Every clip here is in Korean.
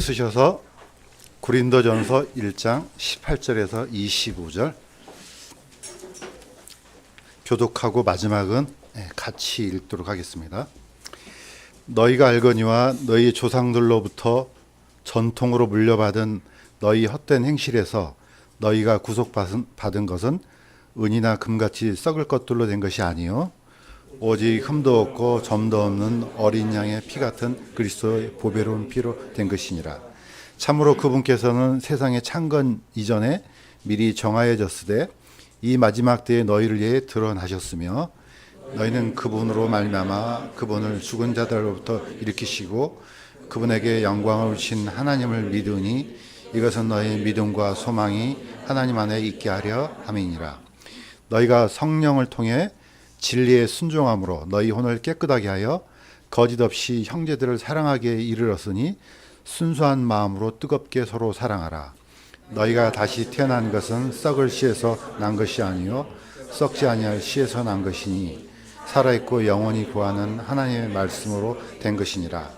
쓰셔서 고린도전서 1장 18절에서 25절 교독하고 마지막은 같이 읽도록 하겠습니다. 너희가 알거니와 너희 조상들로부터 전통으로 물려받은 너희 헛된 행실에서 너희가 구속받은 것은 은이나 금같이 썩을 것들로 된 것이 아니요 오직 흠도 없고 점도 없는 어린 양의 피 같은 그리스도의 보배로운 피로 된 것이니라. 참으로 그분께서는 세상의 창건 이전에 미리 정하여졌으되 이 마지막 때에 너희를 위해 드러나셨으며 너희는 그분으로 말미암아 그분을 죽은 자들로부터 일으키시고 그분에게 영광을 주신 하나님을 믿으니 이것은 너희의 믿음과 소망이 하나님 안에 있게 하려 함이니라. 너희가 성령을 통해 진리에 순종함으로 너희 혼을 깨끗하게 하여 거짓 없이 형제들을 사랑하게 이르렀으니 순수한 마음으로 뜨겁게 서로 사랑하라. 너희가 다시 태어난 것은 썩을 씨에서 난 것이 아니요 썩지 아니할 씨에서 난 것이니 살아있고 영원히 구하는 하나님의 말씀으로 된 것이니라.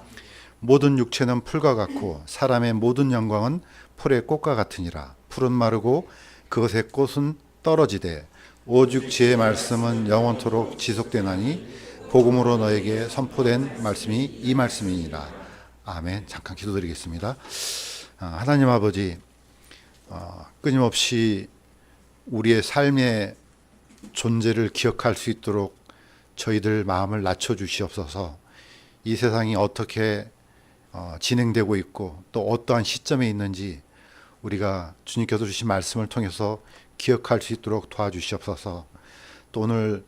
모든 육체는 풀과 같고 사람의 모든 영광은 풀의 꽃과 같으니라. 풀은 마르고 그것의 꽃은 떨어지되 오직 주의 말씀은 영원토록 지속되나니 복음으로 너에게 선포된 말씀이 이 말씀이니라. 아멘. 잠깐 기도드리겠습니다. 하나님 아버지, 끊임없이 우리의 삶의 존재를 기억할 수 있도록 저희들 마음을 낮춰주시옵소서. 이 세상이 어떻게 진행되고 있고 또 어떠한 시점에 있는지 우리가 주님께서 주신 말씀을 통해서 기억할 수 있도록 도와주시옵소서. 또 오늘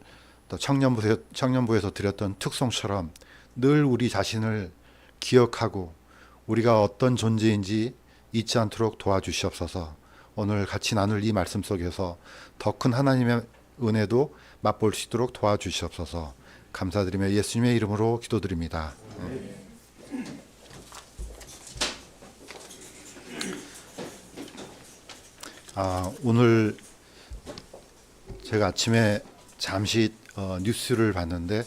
또 청년부에서 드렸던 특송처럼 늘 우리 자신을 기억하고 우리가 어떤 존재인지 잊지 않도록 도와주시옵소서. 오늘 같이 나눌 이 말씀 속에서 더 큰 하나님의 은혜도 맛볼 수 있도록 도와주시옵소서. 감사드리며 예수님의 이름으로 기도드립니다. 오늘 제가 아침에 잠시 뉴스를 봤는데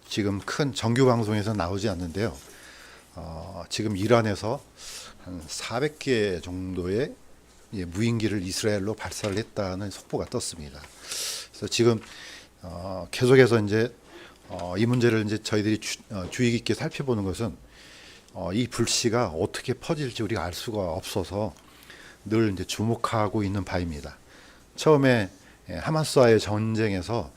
지금 큰 정규 방송에서 나오지 않는데요. 지금 이란에서 한 400개 정도의 무인기를 이스라엘로 발사를 했다는 속보가 떴습니다. 그래서 지금 계속해서 이제 이 문제를 이제 저희들이 주의 깊게 살펴보는 것은 이 불씨가 어떻게 퍼질지 우리가 알 수가 없어서 늘 이제 주목하고 있는 바입니다. 처음에 하마스와의 전쟁에서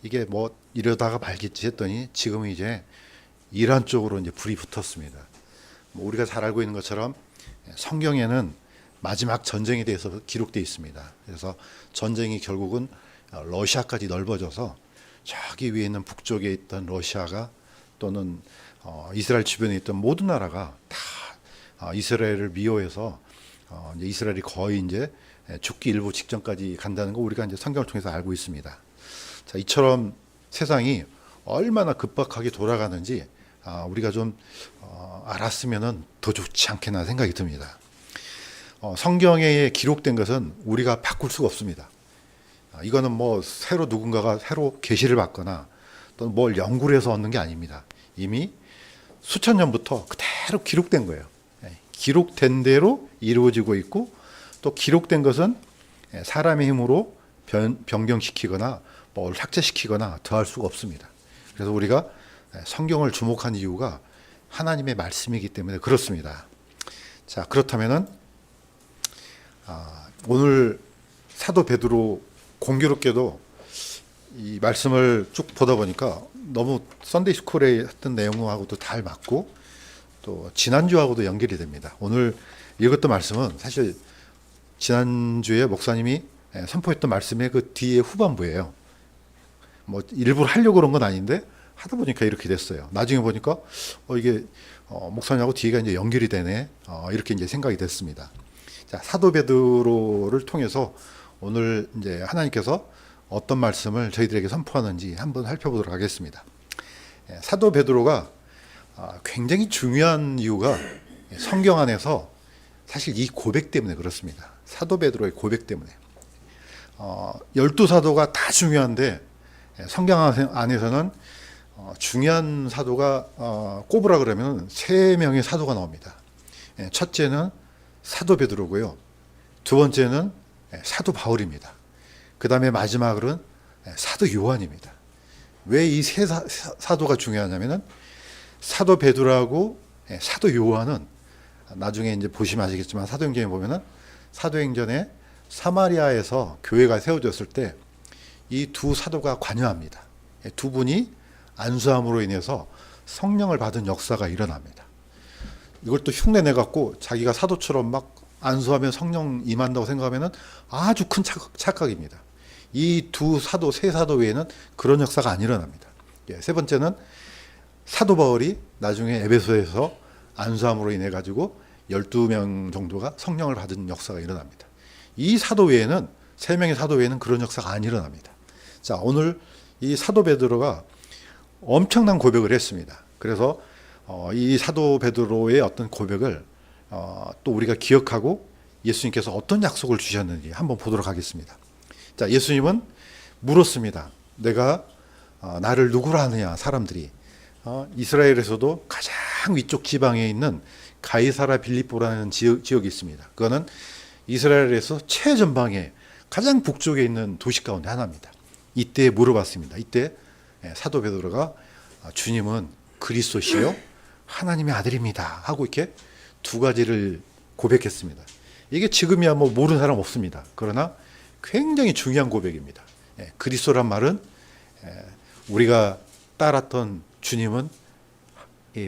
이게 뭐 이러다가 말겠지 했더니 지금은 이제 이란 쪽으로 이제 불이 붙었습니다. 뭐 우리가 잘 알고 있는 것처럼 성경에는 마지막 전쟁에 대해서 기록되어 있습니다. 그래서 전쟁이 결국은 러시아까지 넓어져서 저기 위에 있는 북쪽에 있던 러시아가 또는 이스라엘 주변에 있던 모든 나라가 다 이스라엘을 미워해서 이제 이스라엘이 거의 이제 죽기 일보 직전까지 간다는 거 우리가 이제 성경을 통해서 알고 있습니다. 자, 이처럼 세상이 얼마나 급박하게 돌아가는지 우리가 좀 알았으면은 더 좋지 않겠나 생각이 듭니다. 성경에 기록된 것은 우리가 바꿀 수가 없습니다. 이거는 뭐 새로 누군가가 새로 계시를 받거나 또는 뭘 연구를 해서 얻는 게 아닙니다. 이미 수천 년부터 그대로 기록된 거예요. 기록된 대로 이루어지고 있고 또 기록된 것은 사람의 힘으로 변경시키거나 뭘 삭제시키거나 더할 수가 없습니다. 그래서 우리가 성경을 주목한 이유가 하나님의 말씀이기 때문에 그렇습니다. 자, 그렇다면은 오늘 사도 베드로 공교롭게도 이 말씀을 쭉 보다 보니까 너무 썬데이 스쿨에 했던 내용하고도 잘 맞고 또 지난주하고도 연결이 됩니다. 오늘 읽었던 말씀은 사실 지난주에 목사님이 선포했던 말씀의 그 뒤에 후반부예요. 뭐 일부러 하려고 그런 건 아닌데 하다 보니까 이렇게 됐어요. 나중에 보니까 이게 목사님하고 뒤가 이제 연결이 되네. 이렇게 이제 생각이 됐습니다. 자, 사도 베드로를 통해서 오늘 이제 하나님께서 어떤 말씀을 저희들에게 선포하는지 한번 살펴보도록 하겠습니다. 사도 베드로가 굉장히 중요한 이유가 성경 안에서 사실 이 고백 때문에 그렇습니다. 사도 베드로의 고백 때문에 12사도가 다 중요한데 성경 안에서는 중요한 사도가 꼽으라 그러면 세 명의 사도가 나옵니다. 첫째는 사도 베드로고요. 두 번째는 사도 바울입니다. 그 다음에 마지막으로는 사도 요한입니다. 왜 이 세 사도가 중요하냐면은 사도 베드로하고 사도 요한은 나중에 이제 보시면 아시겠지만 사도행전에 보면은 사도행전에 사마리아에서 교회가 세워졌을 때 이 두 사도가 관여합니다. 두 분이 안수함으로 인해서 성령을 받은 역사가 일어납니다. 이걸 또 흉내 내 갖고 자기가 사도처럼 막 안수하면 성령 임한다고 생각하면은 아주 큰 착각입니다. 이 두 사도, 세 사도 외에는 그런 역사가 안 일어납니다. 세 번째는 사도 바울이 나중에 에베소에서 안수함으로 인해 가지고 12명 정도가 성령을 받은 역사가 일어납니다. 이 사도 외에는, 세 명의 사도 외에는 그런 역사가 안 일어납니다. 자, 오늘 이 사도 베드로가 엄청난 고백을 했습니다. 그래서 이 사도 베드로의 어떤 고백을 또 우리가 기억하고 예수님께서 어떤 약속을 주셨는지 한번 보도록 하겠습니다. 자, 예수님은 물었습니다. 내가 나를 누구라 하느냐, 사람들이. 이스라엘에서도 가장 위쪽 지방에 있는 가이사라 빌립보라는 지역이 있습니다. 그거는 이스라엘에서 최전방에 가장 북쪽에 있는 도시 가운데 하나입니다. 이때 물어봤습니다. 이때 사도 베드로가 주님은 그리스도시요 하나님의 아들입니다 하고 이렇게 두 가지를 고백했습니다. 이게 지금이야 뭐 모르는 사람 없습니다. 그러나 굉장히 중요한 고백입니다. 그리스도란 말은 우리가 따랐던 주님은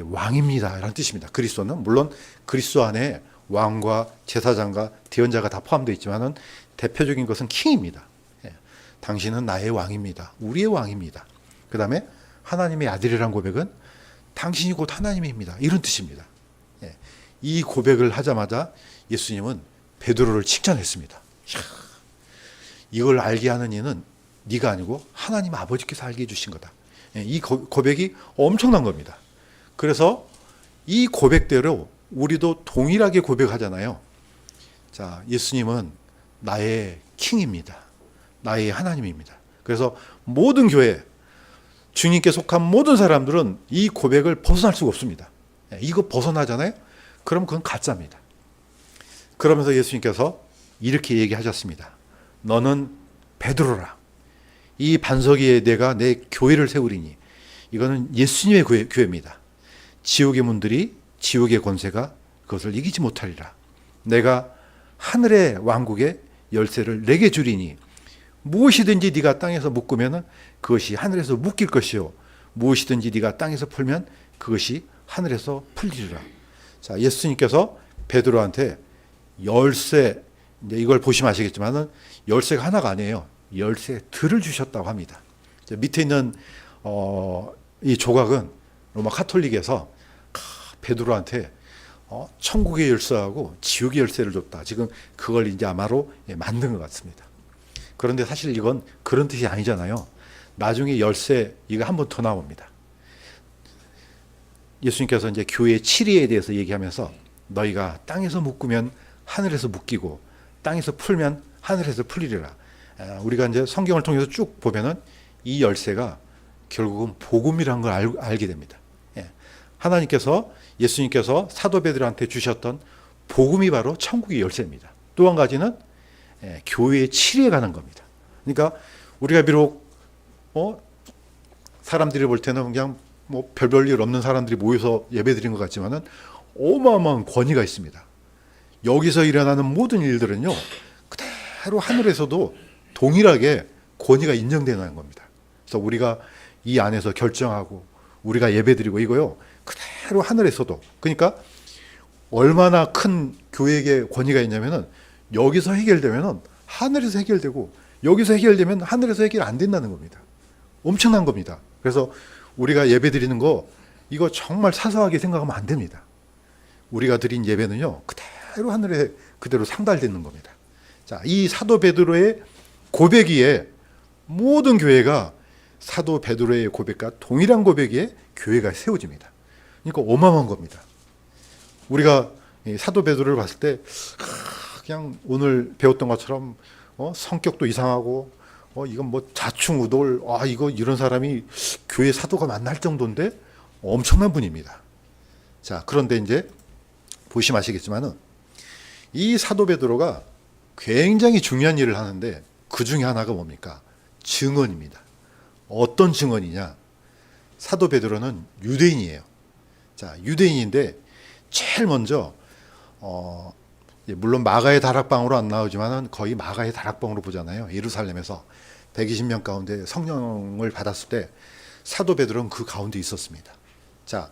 왕입니다 라는 뜻입니다. 그리스도는 물론 그리스도 안에 왕과 제사장과 대언자가 다 포함되어 있지만은 대표적인 것은 킹입니다. 당신은 나의 왕입니다. 우리의 왕입니다. 그 다음에 하나님의 아들이란 고백은 당신이 곧 하나님입니다. 이런 뜻입니다. 이 고백을 하자마자 예수님은 베드로를 칭찬했습니다. 이걸 알게 하는 이는 네가 아니고 하나님 아버지께서 알게 해주신 거다. 이 고백이 엄청난 겁니다. 그래서 이 고백대로 우리도 동일하게 고백하잖아요. 자, 예수님은 나의 킹입니다. 나의 하나님입니다. 그래서 모든 교회, 주님께 속한 모든 사람들은 이 고백을 벗어날 수가 없습니다. 이거 벗어나잖아요? 그럼 그건 가짜입니다. 그러면서 예수님께서 이렇게 얘기하셨습니다. 너는 베드로라. 이 반석 위에 내가 내 교회를 세우리니. 이거는 예수님의 교회입니다. 지옥의 문들이, 지옥의 권세가 그것을 이기지 못하리라. 내가 하늘의 왕국의 열쇠를 내게 주리니 무엇이든지 네가 땅에서 묶으면 그것이 하늘에서 묶일 것이요 무엇이든지 네가 땅에서 풀면 그것이 하늘에서 풀리리라. 자, 예수님께서 베드로한테 열쇠, 이제 이걸 보시면 아시겠지만은 열쇠가 하나가 아니에요. 열쇠들을 주셨다고 합니다. 밑에 있는 이 조각은 로마 카톨릭에서 베드로한테 천국의 열쇠하고 지옥의 열쇠를 줬다. 지금 그걸 이제 아마로 만든 것 같습니다. 그런데 사실 이건 그런 뜻이 아니잖아요. 나중에 열쇠 이거 한 번 더 나옵니다. 예수님께서 이제 교회의 7위에 대해서 얘기하면서 너희가 땅에서 묶으면 하늘에서 묶이고 땅에서 풀면 하늘에서 풀리리라. 우리가 이제 성경을 통해서 쭉 보면은 이 열쇠가 결국은 복음이라는 걸 알게 됩니다. 하나님께서 예수님께서 사도 베드로한테 주셨던 복음이 바로 천국의 열쇠입니다. 또 한 가지는 교회의 7위에 가는 겁니다. 그러니까 우리가 비록 사람들이 볼 때는 그냥 뭐 별별 일 없는 사람들이 모여서 예배드린 것 같지만은 어마어마한 권위가 있습니다. 여기서 일어나는 모든 일들은요 그대로 하늘에서도 동일하게 권위가 인정되는 겁니다. 그래서 우리가 이 안에서 결정하고 우리가 예배드리고 이거요 그대로 하늘에서도, 그러니까 얼마나 큰 교회의 권위가 있냐면은 여기서 해결되면은 하늘에서 해결되고 여기서 해결되면 하늘에서 해결 안 된다는 겁니다. 엄청난 겁니다. 그래서 우리가 예배 드리는 거 이거 정말 사소하게 생각하면 안 됩니다. 우리가 드린 예배는요 그대로 하늘에 그대로 상달되는 겁니다. 자, 이 사도 베드로의 고백이에 모든 교회가 사도 베드로의 고백과 동일한 고백에 교회가 세워집니다. 그러니까 어마어마한 겁니다. 우리가 사도 베드로를 봤을 때 그냥 오늘 배웠던 것처럼 성격도 이상하고 이건 뭐 좌충우돌, 이거 이런 사람이 교회 사도가 만날 정도인데 엄청난 분입니다. 자, 그런데 이제 보시면 아시겠지만은 이 사도 베드로가 굉장히 중요한 일을 하는데 그 중에 하나가 뭡니까? 증언입니다. 어떤 증언이냐? 사도 베드로는 유대인이에요. 자, 유대인인데 제일 먼저 물론 마가의 다락방으로 안 나오지만은 거의 마가의 다락방으로 보잖아요. 예루살렘에서 120명 가운데 성령을 받았을 때 사도 베드로는 그 가운데 있었습니다. 자,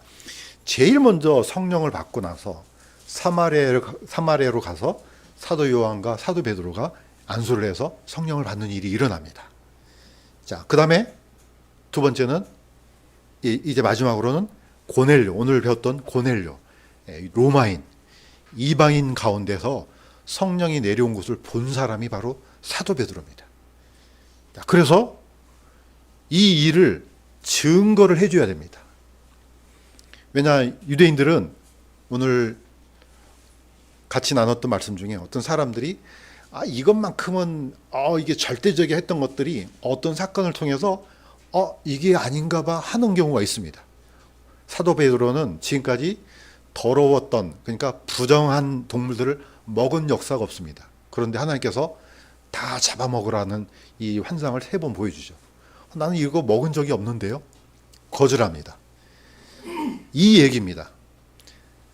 제일 먼저 성령을 받고 나서 사마리아로 가서 사도 요한과 사도 베드로가 안수를 해서 성령을 받는 일이 일어납니다. 자, 그 다음에 두 번째는 이제 마지막으로는 고넬료, 오늘 배웠던 고넬료, 로마인, 이방인 가운데서 성령이 내려온 것을 본 사람이 바로 사도 베드로입니다. 자, 그래서 이 일을 증거를 해줘야 됩니다. 왜냐, 유대인들은 오늘 같이 나눴던 말씀 중에 어떤 사람들이 이것만큼은 이게 절대적이 했던 것들이 어떤 사건을 통해서 이게 아닌가 봐 하는 경우가 있습니다. 사도 베드로는 지금까지 더러웠던, 그러니까 부정한 동물들을 먹은 역사가 없습니다. 그런데 하나님께서 다 잡아먹으라는 이 환상을 3번 보여주죠. 나는 이거 먹은 적이 없는데요. 거절합니다. 이 얘기입니다.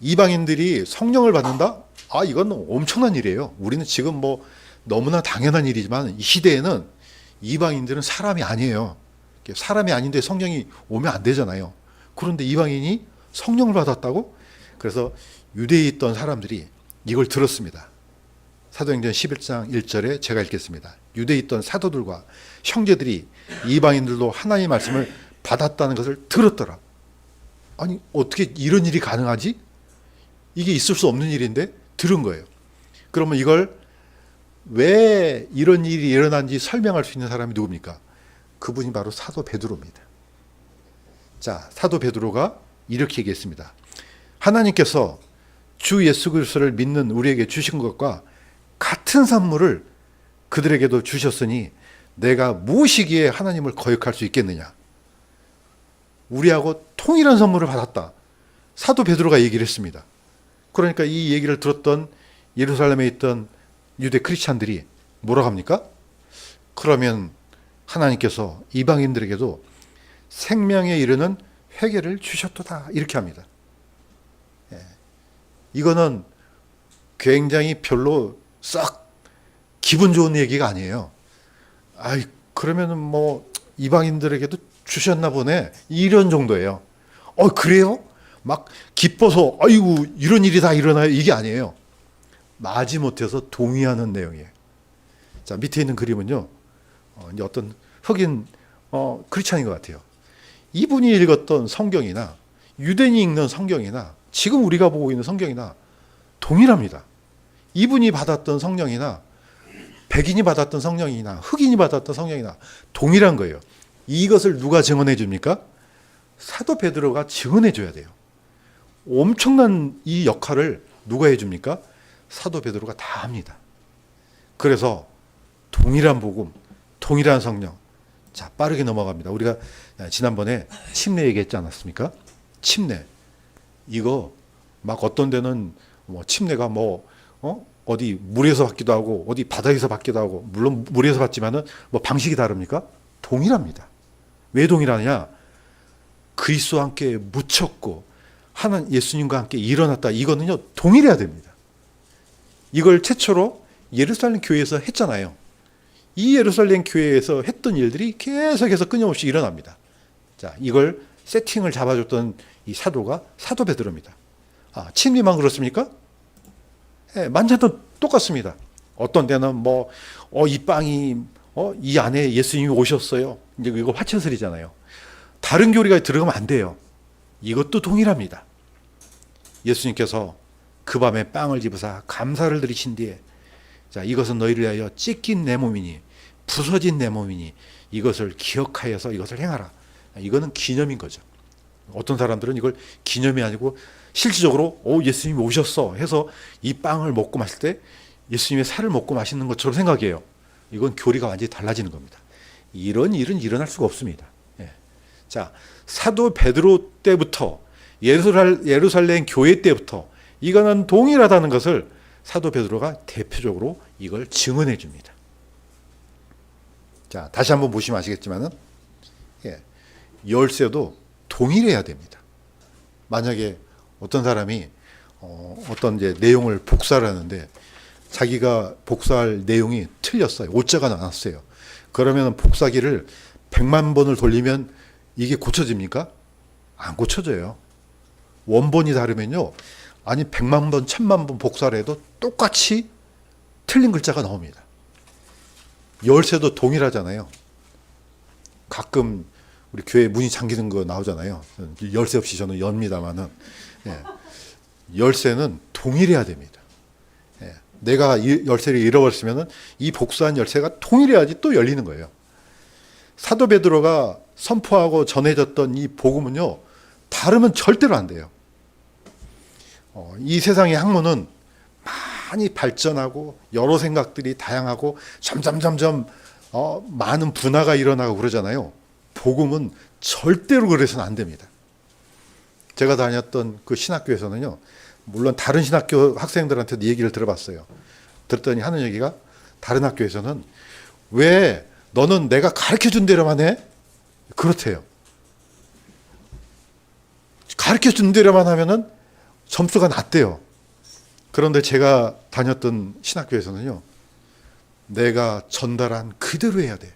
이방인들이 성령을 받는다? 이건 엄청난 일이에요. 우리는 지금 뭐 너무나 당연한 일이지만 이 시대에는 이방인들은 사람이 아니에요. 사람이 아닌데 성령이 오면 안 되잖아요. 그런데 이방인이 성령을 받았다고? 그래서 유대에 있던 사람들이 이걸 들었습니다. 사도행전 11장 1절에 제가 읽겠습니다. 유대에 있던 사도들과 형제들이 이방인들도 하나님의 말씀을 받았다는 것을 들었더라. 아니, 어떻게 이런 일이 가능하지? 이게 있을 수 없는 일인데 들은 거예요. 그러면 이걸 왜 이런 일이 일어난지 설명할 수 있는 사람이 누굽니까? 그분이 바로 사도 베드로입니다. 자, 사도 베드로가 이렇게 얘기했습니다. 하나님께서 주 예수 그리스도를 믿는 우리에게 주신 것과 같은 선물을 그들에게도 주셨으니 내가 무엇이기에 하나님을 거역할 수 있겠느냐? 우리하고 통일한 선물을 받았다. 사도 베드로가 얘기를 했습니다. 그러니까 이 얘기를 들었던 예루살렘에 있던 유대 크리스찬들이 뭐라고 합니까? 그러면 하나님께서 이방인들에게도 생명에 이르는 회개를 주셨도다. 이렇게 합니다. 이거는 굉장히 별로 썩 기분 좋은 얘기가 아니에요. 그러면은 뭐 이방인들에게도 주셨나 보네. 이런 정도예요. 그래요? 막 기뻐서 아이고 이런 일이 다 일어나요. 이게 아니에요. 마지못해서 동의하는 내용이에요. 자, 밑에 있는 그림은요. 이제 어떤 흑인 크리스찬인 것 같아요. 이분이 읽었던 성경이나 유대인이 읽는 성경이나 지금 우리가 보고 있는 성경이나 동일합니다. 이분이 받았던 성령이나 백인이 받았던 성령이나 흑인이 받았던 성령이나 동일한 거예요. 이것을 누가 증언해 줍니까? 사도 베드로가 증언해 줘야 돼요. 엄청난 이 역할을 누가 해 줍니까? 사도 베드로가 다 합니다. 그래서 동일한 복음, 동일한 성령. 자, 빠르게 넘어갑니다. 우리가 지난번에 침례 얘기했지 않았습니까? 침례. 이거 막 어떤 데는 뭐 침례가 어디 물에서 받기도 하고 어디 바다에서 받기도 하고, 물론 물에서 받지만은 뭐 방식이 다릅니까? 동일합니다. 왜 동일하냐? 그리스도와 함께 묻혔고 하나님 예수님과 함께 일어났다. 이거는요 동일해야 됩니다. 이걸 최초로 예루살렘 교회에서 했잖아요. 이 예루살렘 교회에서 했던 일들이 계속해서 끊임없이 일어납니다. 자, 이걸 세팅을 잡아줬던 이 사도가 사도 베드로입니다. 침례만 그렇습니까? 만찬도 똑같습니다. 어떤 데는 이 빵이 이 안에 예수님이 오셨어요. 이제 이거 화채설이잖아요. 다른 교리가 들어가면 안 돼요. 이것도 동일합니다. 예수님께서 그 밤에 빵을 집으사 감사를 드리신 뒤에 자, 이것은 너희를 위하여 찢긴 내 몸이니 부서진 내 몸이니 이것을 기억하여서 이것을 행하라. 이거는 기념인 거죠. 어떤 사람들은 이걸 기념이 아니고 실질적으로 예수님이 오셨어 해서 이 빵을 먹고 마실 때 예수님의 살을 먹고 마시는 것처럼 생각해요. 이건 교리가 완전히 달라지는 겁니다. 이런 일은 일어날 수가 없습니다. 예. 자, 사도 베드로 때부터 예루살렘 교회 때부터 이거는 동일하다는 것을 사도 베드로가 대표적으로 이걸 증언해 줍니다. 자, 다시 한번 보시면 아시겠지만은, 예, 열쇠도 동일해야 됩니다. 만약에 어떤 사람이 어떤 이제 내용을 복사를 하는데 자기가 복사할 내용이 틀렸어요. 오자가 나왔어요. 그러면 복사기를 100만 번을 돌리면 이게 고쳐집니까? 안 고쳐져요. 원본이 다르면요. 아니 100만 번, 1000만 번 복사를 해도 똑같이 틀린 글자가 나옵니다. 열쇠도 동일하잖아요. 가끔 우리 교회 문이 잠기는 거 나오잖아요. 열쇠 없이 저는 엽니다만은, 예. 열쇠는 동일해야 됩니다. 예. 내가 이 열쇠를 잃어버렸으면 이 복사한 열쇠가 동일해야지 또 열리는 거예요. 사도 베드로가 선포하고 전해졌던 이 복음은요, 다르면 절대로 안 돼요. 이 세상의 학문은 많이 발전하고 여러 생각들이 다양하고 점점 많은 분화가 일어나고 그러잖아요. 복음은 절대로 그래서는 안 됩니다. 제가 다녔던 그 신학교에서는요, 물론 다른 신학교 학생들한테도 얘기를 들어봤어요. 들었더니 하는 얘기가, 다른 학교에서는 왜 너는 내가 가르쳐준 대로만 해? 그렇대요. 가르쳐준 대로만 하면은 점수가 낮대요. 그런데 제가 다녔던 신학교에서는요, 내가 전달한 그대로 해야 돼.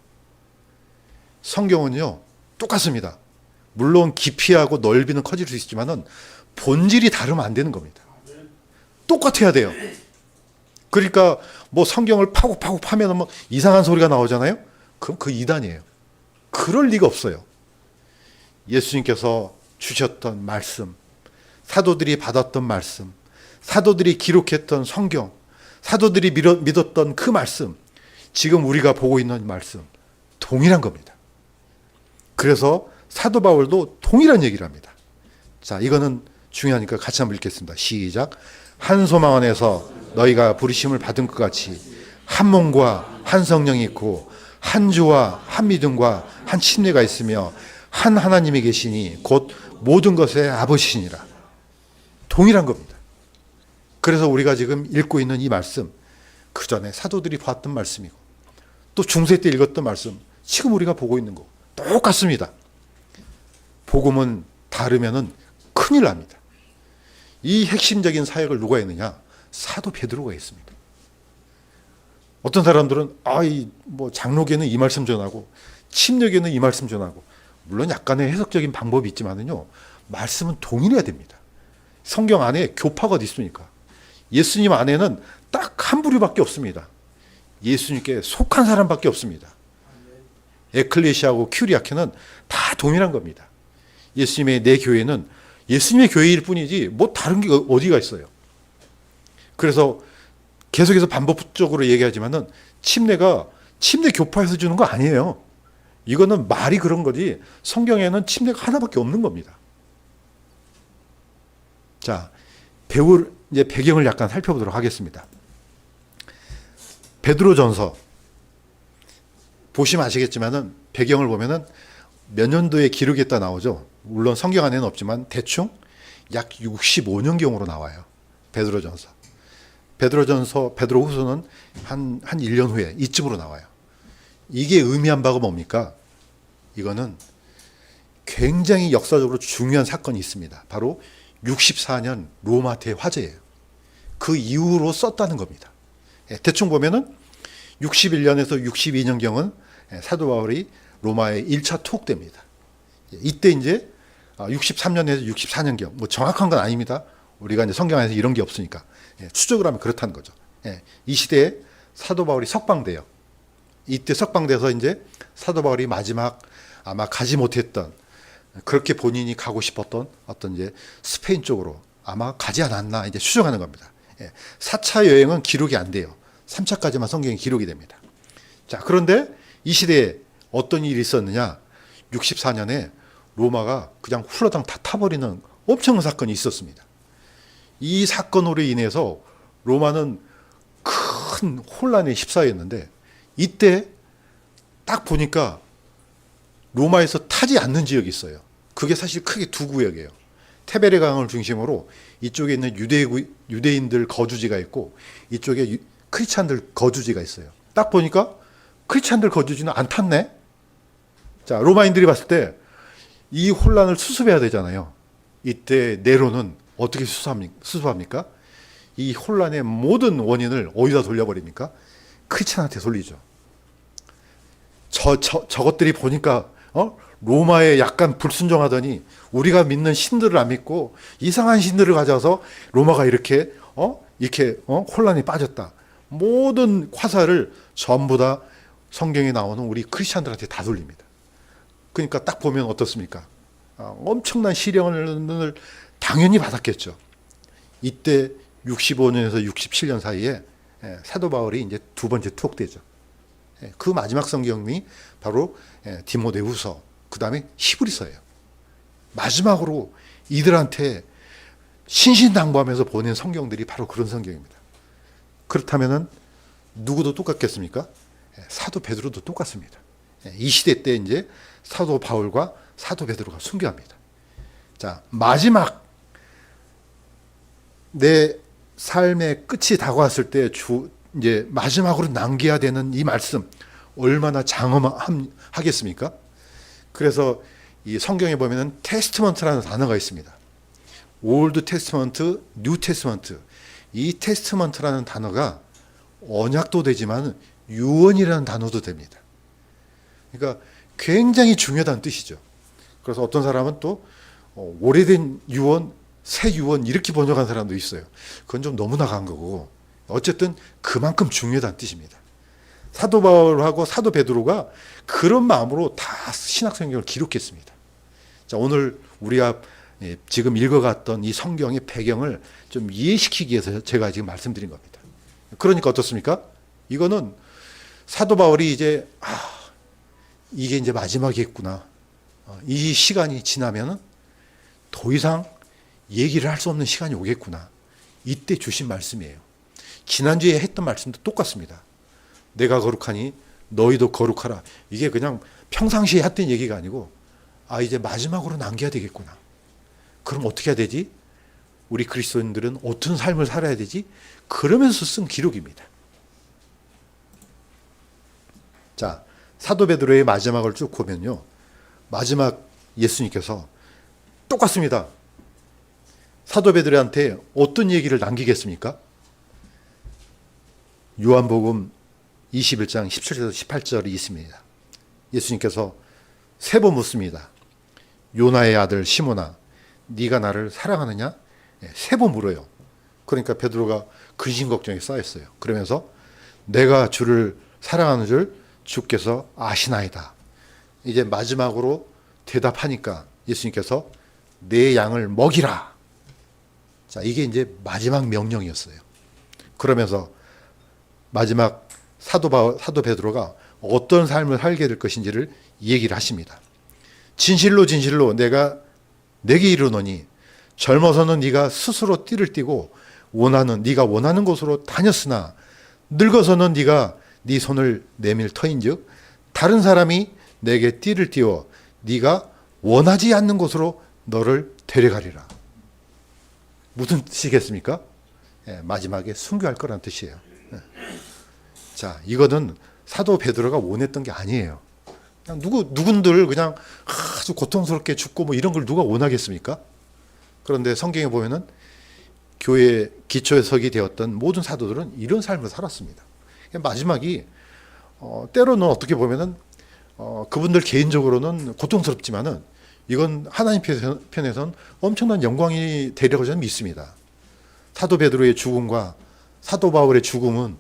성경은요, 똑같습니다. 물론 깊이하고 넓이는 커질 수 있지만은 본질이 다르면 안 되는 겁니다. 똑같아야 돼요. 그러니까 뭐 성경을 파고 파면 뭐 이상한 소리가 나오잖아요. 그럼 그 이단이에요. 그럴 리가 없어요. 예수님께서 주셨던 말씀, 사도들이 받았던 말씀, 사도들이 기록했던 성경, 사도들이 믿었던 그 말씀, 지금 우리가 보고 있는 말씀 동일한 겁니다. 그래서 사도 바울도 동일한 얘기를 합니다. 자, 이거는 중요하니까 같이 한번 읽겠습니다. 시작. 한 소망 안에서 너희가 부르심을 받은 것 같이 한 몸과 한 성령이 있고 한 주와 한 믿음과 한 침례가 있으며 한 하나님이 계시니 곧 모든 것의 아버지시니라. 동일한 겁니다. 그래서 우리가 지금 읽고 있는 이 말씀, 그 전에 사도들이 봤던 말씀이고 또 중세 때 읽었던 말씀, 지금 우리가 보고 있는 거 똑같습니다. 복음은 다르면은 큰일 납니다. 이 핵심적인 사역을 누가 했느냐? 사도 베드로가 했습니다. 어떤 사람들은 뭐 장로계는 이 말씀 전하고 침례계는 이 말씀 전하고, 물론 약간의 해석적인 방법이 있지만은요, 말씀은 동일해야 됩니다. 성경 안에 교파가 어디 있습니까? 예수님 안에는 딱 한 부류밖에 없습니다. 예수님께 속한 사람밖에 없습니다. 에클레시아하고 큐리아케는 다 동일한 겁니다. 예수님의 내 교회는 예수님의 교회일 뿐이지 뭐 다른 게 어디가 있어요. 그래서 계속해서 반복적으로 얘기하지만은 침례가 침례 교파에서 주는 거 아니에요. 이거는 말이 그런 거지 성경에는 침례가 하나밖에 없는 겁니다. 자, 이제 배경을 약간 살펴보도록 하겠습니다. 베드로전서 보시면 아시겠지만은 배경을 보면은 몇 년도에 기록했다 나오죠. 물론 성경 안에는 없지만 대충 약 65년경으로 나와요. 베드로전서. 베드로후서는 한 1년 후에 이쯤으로 나와요. 이게 의미한 바가 뭡니까? 이거는 굉장히 역사적으로 중요한 사건이 있습니다. 바로 64년 로마 대화재예요. 그 이후로 썼다는 겁니다. 대충 보면은 61년에서 62년경은 사도 바울이 로마에 1차 투옥됩니다. 이때 이제 63년에서 64년경, 뭐 정확한 건 아닙니다. 우리가 이제 성경 안에서 이런 게 없으니까 추적을 하면 그렇다는 거죠. 이 시대에 사도 바울이 석방돼요. 이때 석방돼서 이제 사도 바울이 마지막 아마 가지 못했던, 그렇게 본인이 가고 싶었던 어떤 이제 스페인 쪽으로 아마 가지 않았나 이제 추정하는 겁니다. 4차 여행은 기록이 안 돼요. 3차까지만 성경이 기록이 됩니다. 자, 그런데 이 시대에 어떤 일이 있었느냐? 64년에 로마가 그냥 훌러당 다 타버리는 엄청난 사건이 있었습니다. 이 사건으로 인해서 로마는 큰 혼란에 휩싸였는데, 이때 딱 보니까 로마에서 타지 않는 지역이 있어요. 그게 사실 크게 두 구역이에요. 테베레 강을 중심으로 이쪽에 있는 유대인들 거주지가 있고 이쪽에 크리스찬들 거주지가 있어요. 딱 보니까 크리스찬들 거주지는 안 탔네. 자, 로마인들이 봤을 때 이 혼란을 수습해야 되잖아요. 이때 네로는 어떻게 수습합니까? 이 혼란의 모든 원인을 어디다 돌려버립니까? 크리스찬한테 돌리죠. 저것들이 보니까 로마에 약간 불순종하더니 우리가 믿는 신들을 안 믿고 이상한 신들을 가져서 로마가 이렇게 혼란이 빠졌다. 모든 화살을 전부 다 성경에 나오는 우리 크리스찬들한테 다 돌립니다. 그러니까 딱 보면 어떻습니까? 엄청난 시련을 당연히 받았겠죠. 이때 65년에서 67년 사이에 사도 바울이 이제 두 번째 투옥되죠. 그 마지막 성경이 바로 디모데후서, 그 다음에 히브리서예요. 마지막으로 이들한테 신신당부하면서 보낸 성경들이 바로 그런 성경입니다. 그렇다면은 누구도 똑같겠습니까? 사도 베드로도 똑같습니다. 이 시대 때 이제 사도 바울과 사도 베드로가 순교합니다. 자, 마지막 내 삶의 끝이 다가왔을 때 이제 마지막으로 남겨야 되는 이 말씀 얼마나 장엄하겠습니까? 그래서 이 성경에 보면은 테스트먼트라는 단어가 있습니다. 올드 테스트먼트, 뉴 테스트먼트. 이 테스트먼트라는 단어가 언약도 되지만 유언이라는 단어도 됩니다. 그러니까 굉장히 중요하다는 뜻이죠. 그래서 어떤 사람은 또 오래된 유언, 새 유언 이렇게 번역한 사람도 있어요. 그건 좀 너무 나간 거고 어쨌든 그만큼 중요하다는 뜻입니다. 사도 바울하고 사도 베드로가 그런 마음으로 다 신약성경을 기록했습니다. 자, 오늘 우리가 지금 읽어갔던 이 성경의 배경을 좀 이해시키기 위해서 제가 지금 말씀드린 겁니다. 그러니까 어떻습니까? 이거는 사도 바울이 이제 이게 이제 마지막이겠구나. 이 시간이 지나면은 더 이상 얘기를 할 수 없는 시간이 오겠구나. 이때 주신 말씀이에요. 지난주에 했던 말씀도 똑같습니다. 내가 거룩하니 너희도 거룩하라. 이게 그냥 평상시에 했던 얘기가 아니고 이제 마지막으로 남겨야 되겠구나. 그럼 어떻게 해야 되지? 우리 그리스도인들은 어떤 삶을 살아야 되지? 그러면서 쓴 기록입니다. 자, 사도 베드로의 마지막을 쭉 보면요. 마지막 예수님께서 똑같습니다. 사도 베드로한테 어떤 얘기를 남기겠습니까? 요한복음 21장 17절에서 18절이 있습니다. 예수님께서 세 번 묻습니다. 요나의 아들 시몬아, 네가 나를 사랑하느냐? 세 번 물어요. 그러니까 베드로가 근심 걱정이 쌓였어요. 그러면서 내가 주를 사랑하는 줄 주께서 아시나이다. 이제 마지막으로 대답하니까 예수님께서 내 양을 먹이라. 자, 이게 이제 마지막 명령이었어요. 그러면서 마지막 사도 베드로가 어떤 삶을 살게 될 것인지를 얘기를 하십니다. 진실로 진실로 내가 내게 이르노니 젊어서는 네가 스스로 띠를 띠고 네가 원하는 곳으로 다녔으나 늙어서는 네가 네 손을 내밀 터인즉 다른 사람이 내게 띠를 띠워 네가 원하지 않는 곳으로 너를 데려가리라. 무슨 뜻이겠습니까? 마지막에 순교할 거란 뜻이에요. 자, 이거는 사도 베드로가 원했던 게 아니에요. 그냥 누군들 그냥 아주 고통스럽게 죽고 뭐 이런 걸 누가 원하겠습니까? 그런데 성경에 보면은 교회의 기초에 서게 되었던 모든 사도들은 이런 삶을 살았습니다. 마지막이 때로는 어떻게 보면은 그분들 개인적으로는 고통스럽지만은 이건 하나님 편에서는 엄청난 영광이 되려고 저는 믿습니다. 사도 베드로의 죽음과 사도 바울의 죽음은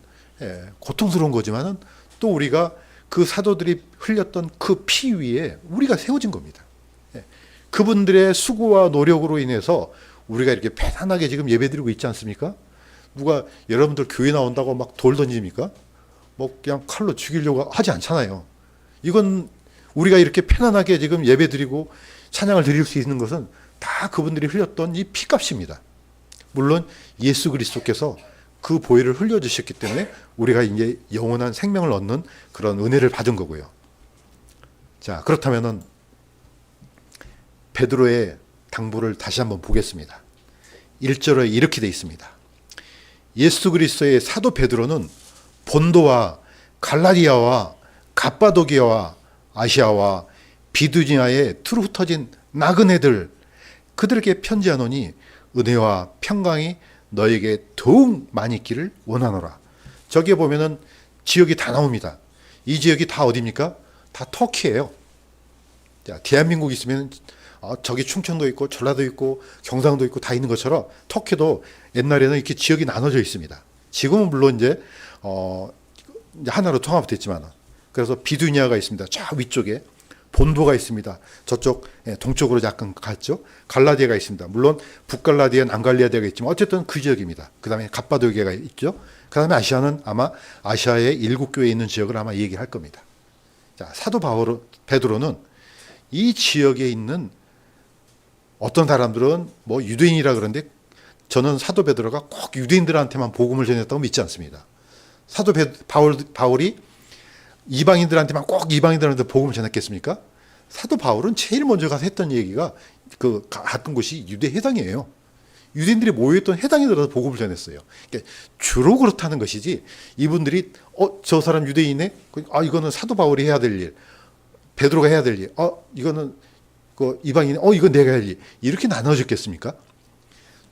고통스러운 거지만은 또 우리가 그 사도들이 흘렸던 그 피 위에 우리가 세워진 겁니다. 그분들의 수고와 노력으로 인해서 우리가 이렇게 편안하게 지금 예배드리고 있지 않습니까? 누가 여러분들 교회 나온다고 막 돌 던집니까? 뭐 그냥 칼로 죽이려고 하지 않잖아요. 이건 우리가 이렇게 편안하게 지금 예배드리고 찬양을 드릴 수 있는 것은 다 그분들이 흘렸던 이 피값입니다. 물론 예수 그리스도께서 그 보혈을 흘려주셨기 때문에 우리가 이제 영원한 생명을 얻는 그런 은혜를 받은 거고요. 자, 그렇다면은 베드로의 당부를 다시 한번 보겠습니다. 1절에 이렇게 돼 있습니다. 예수 그리스도의 사도 베드로는 본도와 갈라디아와 갑바도기아와 아시아와 비두니아에 투루 흩어진 나그네들 그들에게 편지하노니 은혜와 평강이 너에게 더욱 많이 있기를 원하노라. 저기에 보면은 지역이 다 나옵니다. 이 지역이 다 어디입니까? 다 터키예요. 자, 대한민국 있으면 저기 충청도 있고 전라도 있고 경상도 있고 다 있는 것처럼 터키도 옛날에는 이렇게 지역이 나눠져 있습니다. 지금은 물론 이제 하나로 통합됐지만 그래서 비두니아가 있습니다. 저 위쪽에 본도가 있습니다. 저쪽 동쪽으로 약간 갔죠. 갈라디아가 있습니다. 물론 북갈라디아, 남갈라디아가 있지만 어쨌든 그 지역입니다. 그 다음에 갑바도기아가 있죠. 그 다음에 아시아는 아마 아시아의 7교회에 있는 지역을 아마 얘기할 겁니다. 자, 사도 베드로는 이 지역에 있는 어떤 사람들은 뭐 유대인이라 그러는데 저는 사도 베드로가 꼭 유대인들한테만 복음을 전했다고 믿지 않습니다. 사도 바울이 이방인들한테만 꼭 이방인들한테 복음을 전했겠습니까? 사도 바울은 제일 먼저 가서 했던 얘기가 갔던 곳이 유대 회당이에요. 유대인들이 모여있던 회당에 들어서 복음을 전했어요. 그러니까 주로 그렇다는 것이지 이분들이 저 사람 유대인이네? 이거는 사도 바울이 해야 될 일, 베드로가 해야 될 일, 이거는 이방인, 이건 내가 할 일, 이렇게 나눠졌겠습니까?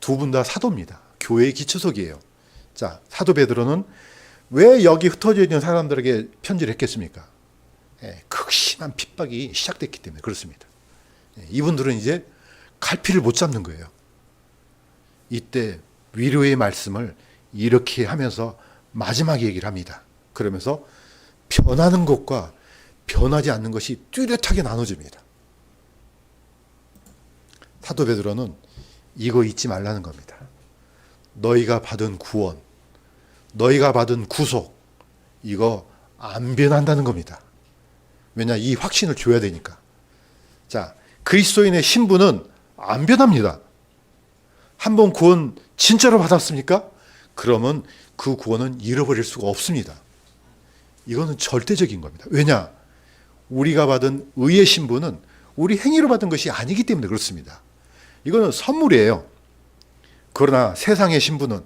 두 분 다 사도입니다. 교회의 기초석이에요. 자, 사도 베드로는 왜 여기 흩어져 있는 사람들에게 편지를 했겠습니까? 극심한 핍박이 시작됐기 때문에 그렇습니다. 이분들은 이제 갈피를 못 잡는 거예요. 이때 위로의 말씀을 이렇게 하면서 마지막 얘기를 합니다. 그러면서 변하는 것과 변하지 않는 것이 뚜렷하게 나눠집니다. 사도 베드로는 이거 잊지 말라는 겁니다. 너희가 받은 구원, 너희가 받은 구속, 이거 안 변한다는 겁니다. 왜냐, 이 확신을 줘야 되니까. 자, 그리스도인의 신분은 안 변합니다. 한번 구원 진짜로 받았습니까? 그러면 그 구원은 잃어버릴 수가 없습니다. 이거는 절대적인 겁니다. 왜냐, 우리가 받은 의의 신분은 우리 행위로 받은 것이 아니기 때문에 그렇습니다. 이거는 선물이에요. 그러나 세상의 신분은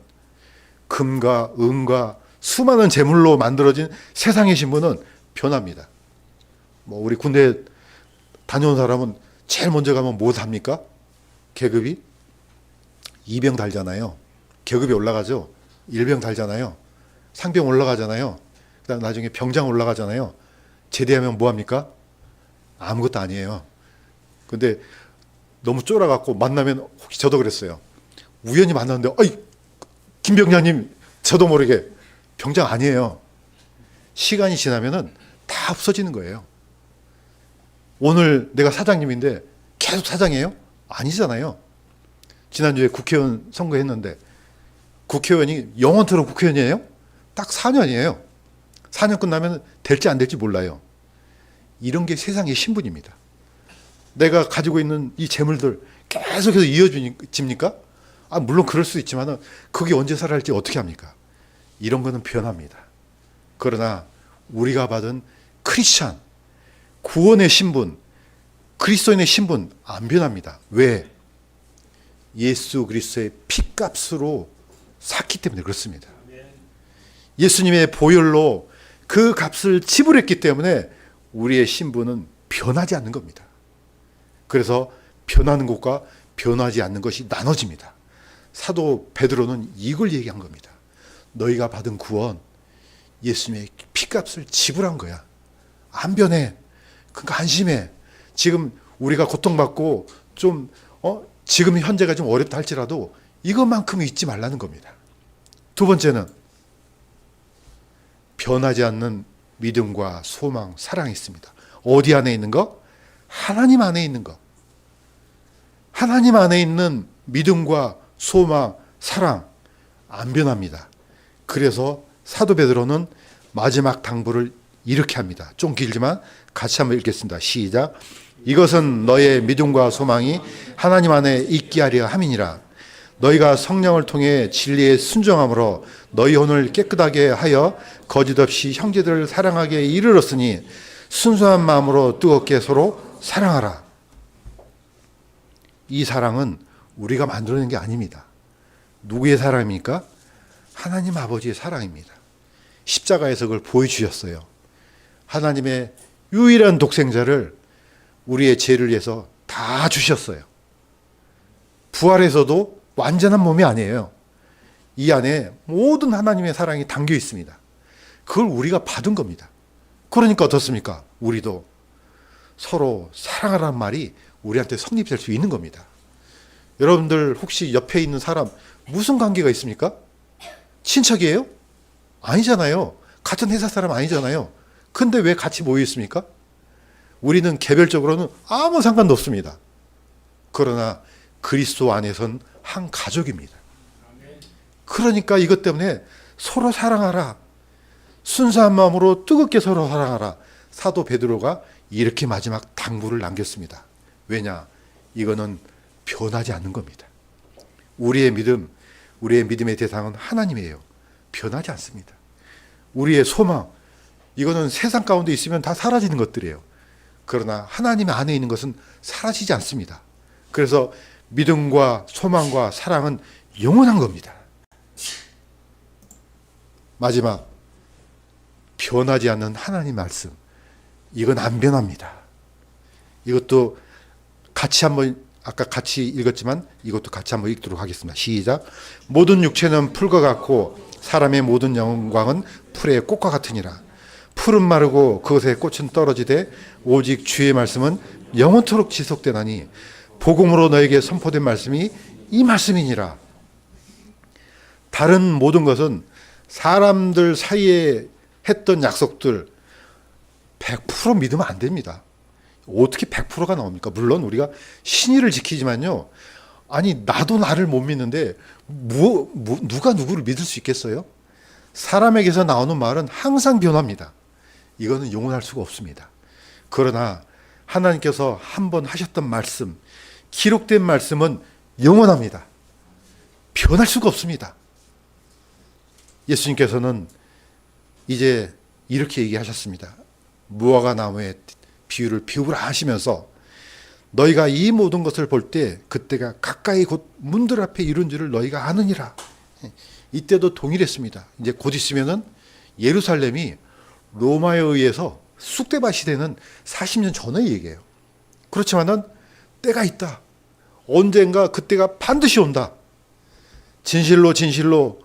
금과 은과 수많은 재물로 만들어진 세상의 신분은 변합니다. 우리 군대 다녀온 사람은 제일 먼저 가면 뭐 합니까? 계급이? 2병 달잖아요. 계급이 올라가죠. 1병 달잖아요. 상병 올라가잖아요. 그다음 나중에 병장 올라가잖아요. 제대하면 뭐 합니까? 아무것도 아니에요. 근데 너무 쫄아갖고 만나면, 혹시 저도 그랬어요. 우연히 만났는데, 김 병장님, 저도 모르게 병장 아니에요. 시간이 지나면은 다 없어지는 거예요. 오늘 내가 사장님인데 계속 사장이에요? 아니잖아요. 지난주에 국회의원 선거했는데 국회의원이 영원토록 국회의원이에요? 딱 4년이에요. 4년 끝나면 될지 안 될지 몰라요. 이런 게 세상의 신분입니다. 내가 가지고 있는 이 재물들 계속해서 이어집니까? 물론 그럴 수 있지만 그게 언제 살아날지 어떻게 합니까? 이런 거는 변합니다. 그러나 우리가 받은 크리스찬, 구원의 신분, 그리스도인의 신분 안 변합니다. 왜? 예수 그리스도의 피값으로 샀기 때문에 그렇습니다. 예수님의 보혈로 그 값을 지불했기 때문에 우리의 신분은 변하지 않는 겁니다. 그래서 변하는 것과 변하지 않는 것이 나눠집니다. 사도 베드로는 이걸 얘기한 겁니다. 너희가 받은 구원, 예수님의 피값을 지불한 거야. 안 변해. 그러니까 안심해. 지금 우리가 고통받고 좀 지금 현재가 좀 어렵다 할지라도 이것만큼은 잊지 말라는 겁니다. 두 번째는 변하지 않는 믿음과 소망, 사랑이 있습니다. 어디 안에 있는 거? 하나님 안에 있는 거. 하나님 안에 있는 믿음과 소망, 사랑 안 변합니다. 그래서 사도 베드로는 마지막 당부를 이렇게 합니다. 좀 길지만 같이 한번 읽겠습니다. 시작. 이것은 너의 믿음과 소망이 하나님 안에 있게 하려 함이니라. 너희가 성령을 통해 진리에 순종함으로 너희 혼을 깨끗하게 하여 거짓 없이 형제들을 사랑하게 이르렀으니 순수한 마음으로 뜨겁게 서로 사랑하라. 이 사랑은 우리가 만들어낸 게 아닙니다. 누구의 사랑입니까? 하나님 아버지의 사랑입니다. 십자가에서 그걸 보여주셨어요. 하나님의 유일한 독생자를 우리의 죄를 위해서 다 주셨어요. 부활에서도 완전한 몸이 아니에요. 이 안에 모든 하나님의 사랑이 담겨 있습니다. 그걸 우리가 받은 겁니다. 그러니까 어떻습니까? 우리도 서로 사랑하라는 말이 우리한테 성립될 수 있는 겁니다. 여러분들 혹시 옆에 있는 사람 무슨 관계가 있습니까? 친척이에요? 아니잖아요. 같은 회사 사람 아니잖아요. 근데 왜 같이 모여 있습니까? 우리는 개별적으로는 아무 상관도 없습니다. 그러나 그리스도 안에선 한 가족입니다. 그러니까 이것 때문에 서로 사랑하라. 순수한 마음으로 뜨겁게 서로 사랑하라. 사도 베드로가 이렇게 마지막 당부를 남겼습니다. 왜냐? 이거는 변하지 않는 겁니다. 우리의 믿음의 대상은 하나님이에요. 변하지 않습니다. 우리의 소망, 이거는 세상 가운데 있으면 다 사라지는 것들이에요. 그러나 하나님 안에 있는 것은 사라지지 않습니다. 그래서 믿음과 소망과 사랑은 영원한 겁니다. 마지막, 변하지 않는 하나님 말씀. 이건 안 변합니다. 이것도 같이 한번, 아까 같이 읽었지만 이것도 같이 한번 읽도록 하겠습니다. 시작. 모든 육체는 풀과 같고 사람의 모든 영광은 풀의 꽃과 같으니라. 풀은 마르고 그것의 꽃은 떨어지되 오직 주의 말씀은 영원토록 지속되나니 복음으로 너에게 선포된 말씀이 이 말씀이니라. 다른 모든 것은 사람들 사이에 했던 약속들 100% 믿으면 안 됩니다. 어떻게 100%가 나옵니까? 물론 우리가 신의를 지키지만요. 아니 나도 나를 못 믿는데 누가 누구를 믿을 수 있겠어요? 사람에게서 나오는 말은 항상 변합니다. 이거는 영원할 수가 없습니다. 그러나 하나님께서 한번 하셨던 말씀, 기록된 말씀은 영원합니다. 변할 수가 없습니다. 예수님께서는 이제 이렇게 얘기하셨습니다. 무화과 나무의 비유를 비유를 하시면서 너희가 이 모든 것을 볼 때 그때가 가까이 곧 문들 앞에 이른 줄을 너희가 아느니라. 이때도 동일했습니다. 이제 곧 있으면은 예루살렘이 로마에 의해서 쑥대밭이 되는 40년 전의 얘기예요. 그렇지만은 때가 있다. 언젠가 그때가 반드시 온다. 진실로 진실로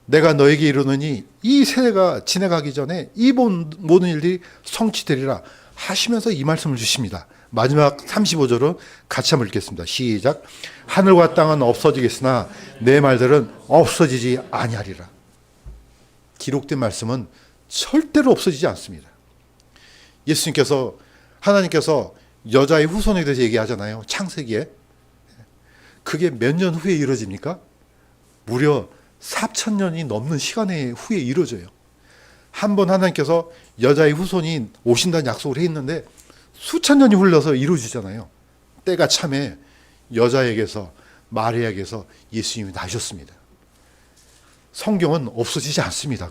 내가 너에게 이르노니 이 세대가 지나가기 전에 이 모든 일들이 성취되리라 하시면서 이 말씀을 주십니다. 마지막 35절은 같이 한번 읽겠습니다. 시작. 하늘과 땅은 없어지겠으나 내 말들은 없어지지 아니하리라. 기록된 말씀은 절대로 없어지지 않습니다. 예수님께서 하나님께서 여자의 후손에 대해서 얘기하잖아요. 창세기에. 그게 몇 년 후에 이루어집니까? 무려 4,000년이 넘는 시간에 후에 이루어져요. 한 번 하나님께서 여자의 후손이 오신다는 약속을 했는데 수천 년이 흘러서 이루어지잖아요. 때가 참에 여자에게서 마리아에게서 예수님이 나셨습니다. 성경은 없어지지 않습니다.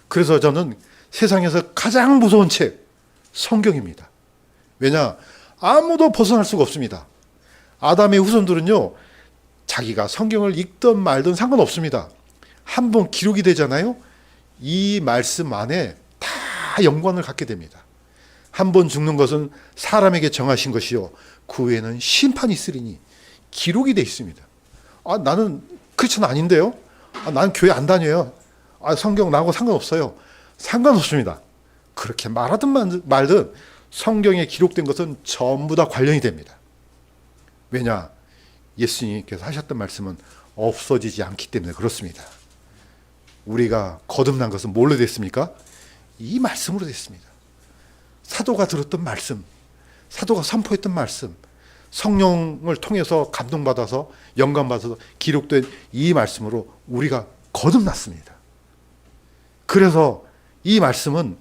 그래서 저는 세상에서 가장 무서운 책 성경입니다. 왜냐? 아무도 벗어날 수가 없습니다. 아담의 후손들은요. 자기가 성경을 읽든 말든 상관없습니다. 한 번 기록이 되잖아요. 이 말씀 안에 다 영광을 갖게 됩니다. 한 번 죽는 것은 사람에게 정하신 것이요 그 후에는 심판이 있으리니 기록이 돼 있습니다. 나는 크리스천 아닌데요. 나는 교회 안 다녀요. 성경 나하고 상관없어요. 상관없습니다. 그렇게 말하든 말든 성경에 기록된 것은 전부 다 관련이 됩니다. 왜냐? 예수님께서 하셨던 말씀은 없어지지 않기 때문에 그렇습니다. 우리가 거듭난 것은 뭘로 됐습니까? 이 말씀으로 됐습니다. 사도가 들었던 말씀, 사도가 선포했던 말씀, 성령을 통해서 감동받아서 영감받아서 기록된 이 말씀으로 우리가 거듭났습니다. 그래서 이 말씀은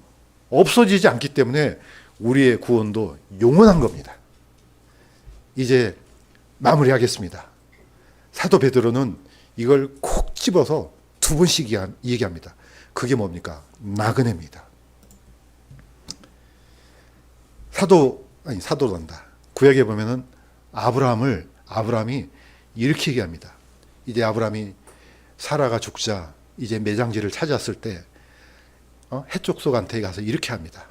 없어지지 않기 때문에 우리의 구원도 영원한 겁니다. 이제 마무리하겠습니다. 사도 베드로는 이걸 콕 집어서 두 번씩 얘기합니다. 그게 뭡니까? 나그네입니다. 사도란다. 구약에 보면은 아브라함이 이렇게 얘기합니다. 이제 아브라함이 사라가 죽자 이제 매장지를 찾았을 때 해족속한테 가서 이렇게 합니다.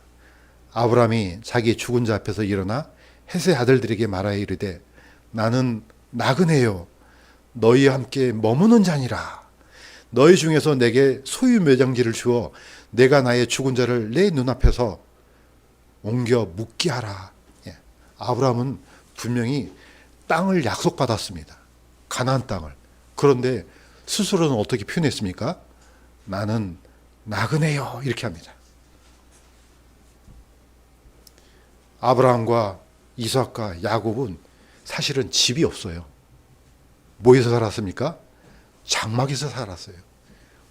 아브라함이 자기 죽은 자 앞에서 일어나 헷의 아들들에게 말하여 이르되 나는 나그네요 너희와 함께 머무는 자니라. 너희 중에서 내게 소유 매장지를 주어 내가 나의 죽은 자를 내 눈앞에서 옮겨 묻게 하라. 아브라함은 분명히 땅을 약속받았습니다. 가나안 땅을. 그런데 스스로는 어떻게 표현했습니까? 나는 나그네요 이렇게 합니다. 아브라함과 이삭과 야곱은 사실은 집이 없어요. 뭐에서 살았습니까? 장막에서 살았어요.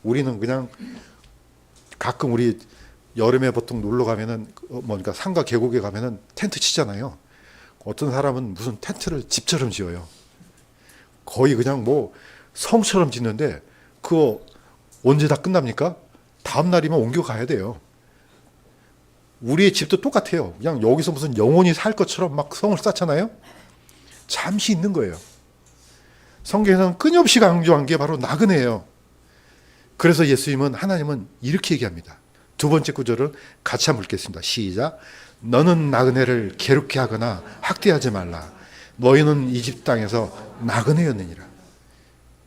우리는 그냥 가끔 우리 여름에 보통 놀러 가면은 뭔가 산과 계곡에 가면은 텐트 치잖아요. 어떤 사람은 무슨 텐트를 집처럼 지어요. 거의 그냥 뭐 성처럼 짓는데 그거 언제 다 끝납니까? 다음 날이면 옮겨 가야 돼요. 우리의 집도 똑같아요. 그냥 여기서 무슨 영혼이 살 것처럼 막 성을 쌓잖아요. 잠시 있는 거예요. 성경에서는 끊임없이 강조한 게 바로 나그네예요. 그래서 하나님은 이렇게 얘기합니다. 두 번째 구절을 같이 한번 읽겠습니다. 시작. 너는 나그네를 괴롭게 하거나 학대하지 말라. 너희는 이 집 땅에서 나그네였느니라.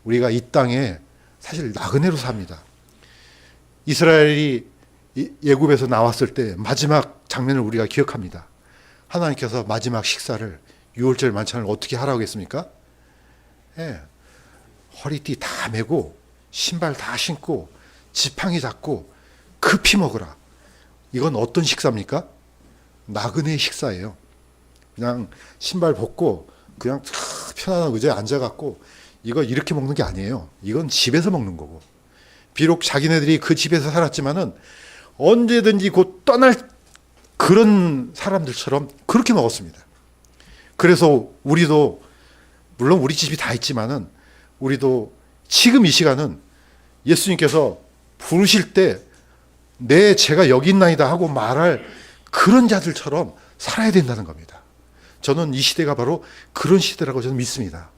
우리가 이 땅에 사실 나그네로 삽니다. 이스라엘이 애굽에서 나왔을 때 마지막 장면을 우리가 기억합니다. 하나님께서 마지막 식사를 유월절 만찬을 어떻게 하라고 했습니까? 허리띠 다 메고 신발 다 신고 지팡이 잡고 급히 먹으라. 이건 어떤 식사입니까? 나그네 식사예요. 그냥 신발 벗고 그냥 편안한 의자에 앉아갖고 이거 이렇게 먹는 게 아니에요. 이건 집에서 먹는 거고. 비록 자기네들이 그 집에서 살았지만은 언제든지 곧 떠날 그런 사람들처럼 그렇게 먹었습니다. 그래서 우리도 물론 우리 집이 다 있지만은 우리도 지금 이 시간은 예수님께서 부르실 때 제가 여기 있나이다 하고 말할 그런 자들처럼 살아야 된다는 겁니다. 저는 이 시대가 바로 그런 시대라고 저는 믿습니다.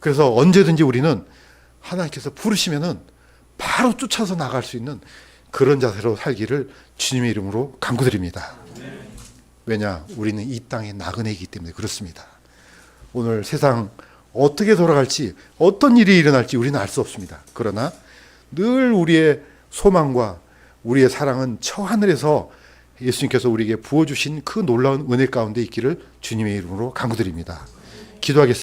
그래서 언제든지 우리는 하나님께서 부르시면은 바로 쫓아서 나갈 수 있는 그런 자세로 살기를 주님의 이름으로 간구드립니다. 왜냐? 우리는 이 땅의 나그네이기 때문에 그렇습니다. 오늘 세상 어떻게 돌아갈지 어떤 일이 일어날지 우리는 알 수 없습니다. 그러나 늘 우리의 소망과 우리의 사랑은 저 하늘에서 예수님께서 우리에게 부어주신 그 놀라운 은혜 가운데 있기를 주님의 이름으로 간구드립니다. 기도하겠습니다.